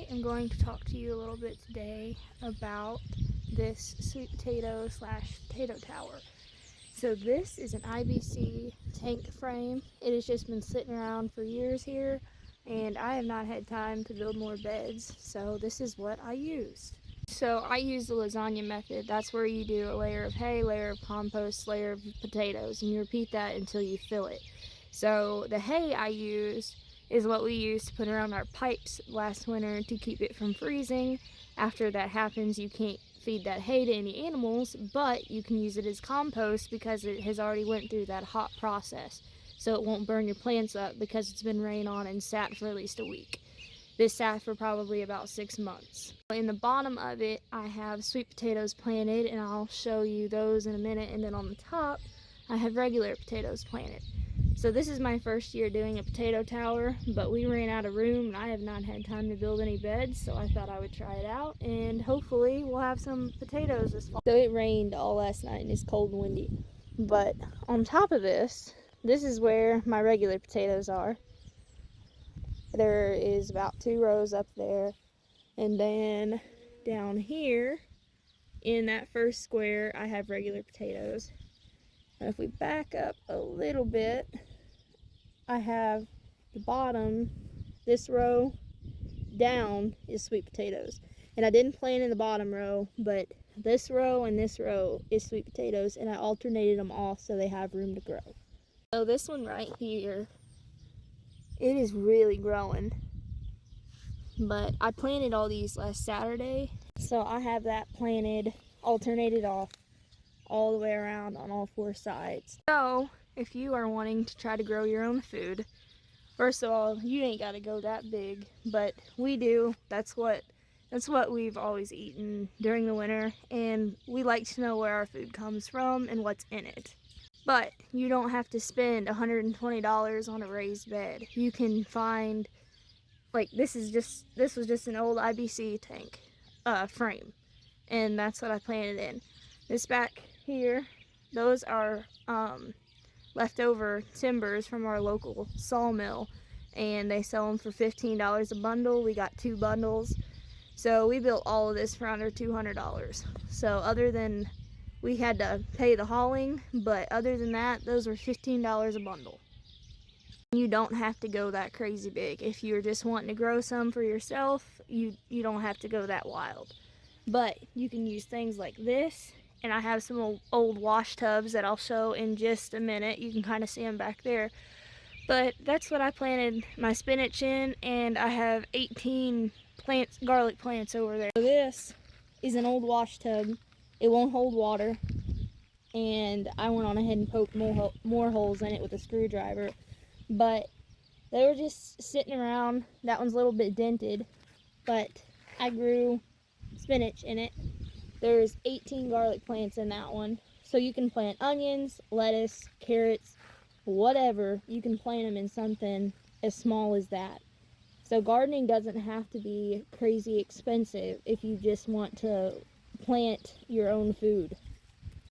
am going to talk to you a little bit today about this sweet potato slash potato tower. So this is an IBC tank frame. It has just been sitting around for years here, and I have not had time to build more beds, so this is what I used. So I use the lasagna method. That's where you do a layer of hay, layer of compost, layer of potatoes, and you repeat that until you fill it. So the hay I used is what we used to put around our pipes last winter to keep it from freezing. After that happens, you can't feed that hay to any animals, but you can use it as compost because it has already went through that hot process. So it won't burn your plants up because it's been rained on and sat for at least a week. This sat for probably about 6 months. In the bottom of it, I have sweet potatoes planted, and I'll show you those in a minute. And then on the top, I have regular potatoes planted. So this is my first year doing a potato tower, but we ran out of room and I have not had time to build any beds, so I thought I would try it out and hopefully we'll have some potatoes this fall. So it rained all last night and it's cold and windy. But on top of this is where my regular potatoes are. There is about 2 rows up there, and then down here in that first square I have regular potatoes. And if we back up a little bit, I have the bottom, this row down is sweet potatoes. And I didn't plant in the bottom row, but this row and this row is sweet potatoes, and I alternated them off so they have room to grow. So this one right here, it is really growing. But I planted all these last Saturday, so I have that planted, alternated off all the way around on all 4 sides. So if you are wanting to try to grow your own food, first of all, you ain't got to go that big, but we do. That's what we've always eaten during the winter, and we like to know where our food comes from and what's in it. But you don't have to spend $120 on a raised bed. You can find, like, this was just an old IBC tank frame, and that's what I planted in. This back here, those are leftover timbers from our local sawmill, and they sell them for $15 a bundle. We got 2 bundles, so we built all of this for under $200. So other than we had to pay the hauling, but other than that, those were $15 a bundle. You don't have to go that crazy big. If you're just wanting to grow some for yourself, you don't have to go that wild. But you can use things like this, and I have some old wash tubs that I'll show in just a minute. You can kind of see them back there. But that's what I planted my spinach in, and I have 18 plants, garlic plants over there. So this is an old wash tub. It won't hold water, and I went on ahead and poked more holes in it with a screwdriver. But they were just sitting around. That one's a little bit dented, but I grew spinach in it. There's 18 garlic plants in that one. So you can plant onions, lettuce, carrots, whatever. You can plant them in something as small as that. So gardening doesn't have to be crazy expensive if you just want to plant your own food.